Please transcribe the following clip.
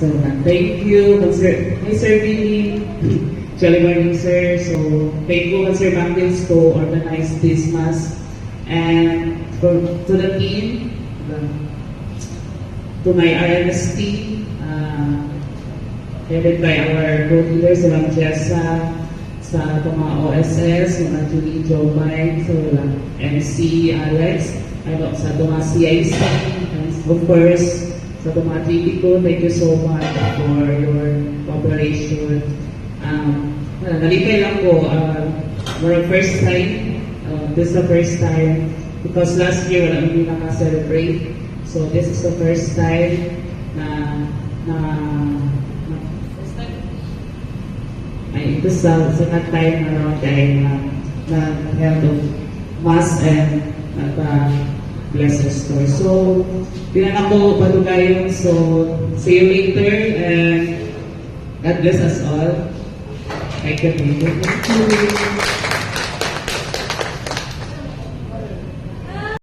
So, thank you, Sir. Hi, Sir Billy. Jolly morning, sir. So, thank you, Sir Bangles, to organize this mass. And to the team, to my RMST, headed by our co-leaders, Ma'am Jessa, sa mga OSS, mga Julie Jobay, so MC Alex, sa mga CIC, and of course, sa mga TPCO, thank you so much for your cooperation. Nalipay lang ko, for the first time, this is the first time, because last year wala hindi naka-celebrate. So this is the first time ito sa second time na tayo held of mass and bless the store. So, tinan ako palugayon. So, see you later and God bless us all. Thank you.